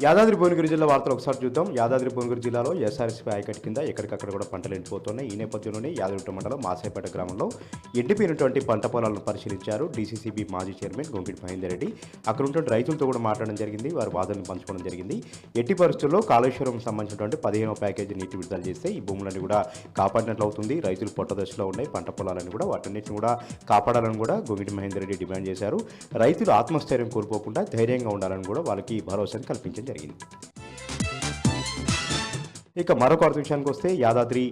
యాదాద్రి భువనగిరి జిల్లా వార్తలు ఒకసారి చూద్దాం. యాదాద్రి భువనగిరి జిల్లాలో ఎస్ఆర్ఎస్పీ ఆయకట్టు కింద ఎక్కడికక్కడ కూడా పంటలు ఎండిపోతున్నాయి. ఈ నేపథ్యంలోనే యాదగిరిగుట్ట మండలం మాసాయిపేట గ్రామంలో ఎండిపోయినటువంటి పంట పొలాలను పరిశీలించారు డీసీసీబీ మాజీ చైర్మన్ గొంగిడి మహేందర్ రెడ్డి. అక్కడ ఉన్నటువంటి రైతులతో కూడా మాట్లాడడం జరిగింది. వారి వాదనలు పంచుకోవడం జరిగింది. ఎట్టి పరిస్థితుల్లో కాళేశ్వరం సంబంధించినటువంటి 15వ ప్యాకేజీ నీటి విడుదల చేస్తే ఈ భూములన్నీ కూడా కాపాడినట్లు అవుతుంది. రైతులు పొట్ట దశలో ఉన్నాయి పంట పొలాలను కూడా వాటన్నిటిని కూడా కాపాడాలని కూడా గొంగిడి మహేందర్ రెడ్డి డిమాండ్ చేశారు. రైతులు ఆత్మస్థైర్యం కోల్పోకుండా ధైర్యంగా ఉండాలని కూడా వాళ్ళకి భరోసాను కల్పించారు. జరిగింది. ఇక మరొక విషయానికి వస్తే యాదాద్రి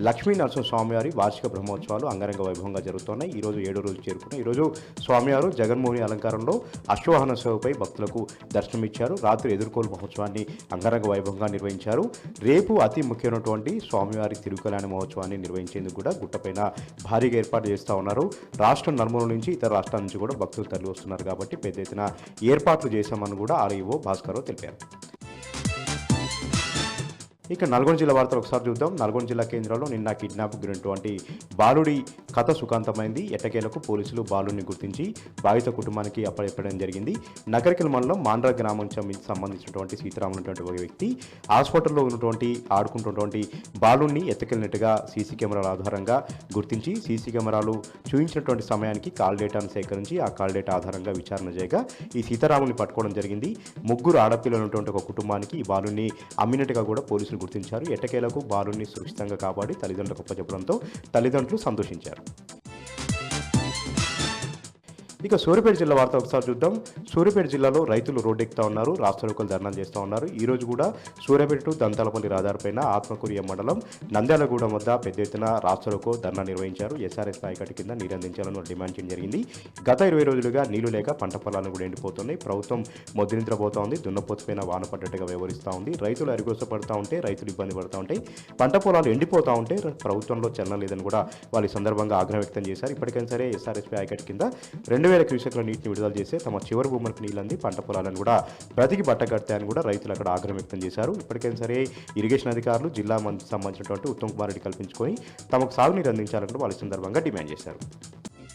లక్ష్మీ నరసింహస్వామివారి వార్షిక బ్రహ్మోత్సవాలు అంగరంగ వైభవంగా జరుగుతున్నాయి. ఈరోజు 7వ రోజు చేరుకున్నాయి. ఈరోజు స్వామివారు జగన్మోహిని అలంకారంలో అశ్వవాహన సేవపై భక్తులకు దర్శనమిచ్చారు. రాత్రి ఎదుర్కోలు మహోత్సవాన్ని అంగరంగ వైభవంగా నిర్వహించారు. రేపు అతి ముఖ్యమైనటువంటి స్వామివారి తిరుకల్యాణ మహోత్సవాన్ని నిర్వహించేందుకు కూడా గుట్టపైన భారీగా ఏర్పాటు చేస్తూ ఉన్నారు. రాష్ట్రం నలుమూల నుంచి ఇతర రాష్ట్రాల నుంచి కూడా భక్తులు తరలి వస్తున్నారు కాబట్టి పెద్ద ఎత్తున ఏర్పాట్లు చేశామని కూడా ఆర్ఈఓ భాస్కర్ తెలిపారు. ఇక నల్గొండ జిల్లా వార్తలు ఒకసారి చూద్దాం. నల్గొండ జిల్లా కేంద్రంలో నిన్న కిడ్నాప్ గురైనటువంటి బాలుడి కథ సుఖాంతమైంది. ఎట్టకేలకు పోలీసులు బాలుడిని గుర్తించి బాధిత కుటుంబానికి అప్పచెప్పడం జరిగింది. నగరికల్ మండలం మాండ్రా గ్రామం సంబంధించినటువంటి సీతారాములు అనేటువంటి ఒక వ్యక్తి హాస్పిటల్లో ఉన్నటువంటి ఆడుకుంటున్నటువంటి బాలుడిని ఎత్తుకెళ్ళినట్టుగా సీసీ కెమెరాల ఆధారంగా గుర్తించి సీసీ కెమెరాలు చూపించినటువంటి సమయానికి కాల్ డేటాను సేకరించి ఆ కాల్ డేటా ఆధారంగా విచారణ చేయగా ఈ సీతారాముని పట్టుకోవడం జరిగింది. ముగ్గురు ఆడపిల్లలు ఉన్నటువంటి ఒక కుటుంబానికి ఈ బాలుడిని అమ్మినట్టుగా కూడా పోలీసులు గుర్తించారు. ఎట్టకేలకు బాలుని సురక్షితంగా కాపాడి తల్లిదండ్రులకు అప్పచెప్పడంతో తల్లిదండ్రులు సంతోషించారు. ఇక సూర్యాపేట జిల్లా వార్త ఒకసారి చూద్దాం. సూర్యాపేట జిల్లాలో రైతులు రోడ్డెక్కుతా ఉన్నారు, రాస్తారోకోలు ధర్నాలు చేస్తూ ఉన్నారు. ఈ రోజు కూడా సూర్యాపేట టు దంతాలపల్లి రహదారిపైన ఆత్మకూరియ మండలం నంద్యాలగూడెం వద్ద పెద్ద ఎత్తున రాస్తారోకో ధర్నా నిర్వహించారు. ఎస్ఆర్ఎస్ ఆయకట్టు కింద నీరు అందించాలని డిమాండ్ చేయడం జరిగింది. గత 20 రోజులుగా నీళ్లు లేక పంట పొలాలను కూడా ఎండిపోతున్నాయి. ప్రభుత్వం మొద్దునిద్రపోతూ ఉంది. దున్నపోతుపైన వాన పడ్డట్టుగా వ్యవహరిస్తూ ఉంది. రైతులు అరిగోసపడుతూ ఉంటే రైతులు ఇబ్బంది పడుతూ ఉంటాయి. పంట పొలాలు ఎండిపోతూ ఉంటే ప్రభుత్వంలో చలనం లేదని కూడా వాళ్ళు ఈ సందర్భంగా ఆగ్రహం వ్యక్తం చేశారు. ఇప్పటికైనా సరే ఎస్ఆర్ఎస్పీ ఆయకట్టు కింద 2000 క్యూసెక్ల నీటిని విడుదల చేస్తే తమ చివరి భూములకు నీళ్ళంది పంట పొలాలను కూడా బ్రతికి బట్టగడతాయని కూడా రైతులు అక్కడ ఆగ్రహం వ్యక్తం చేశారు. ఇప్పటికైనా సరే ఇరిగేషన్ అధికారులు జిల్లా సంబంధించినటువంటి ఉత్తమ్ కుమార్ రెడ్డి కల్పించుకొని తమకు సాగునీరు అందించాలని వాళ్ళు సందర్భంగా డిమాండ్ చేశారు.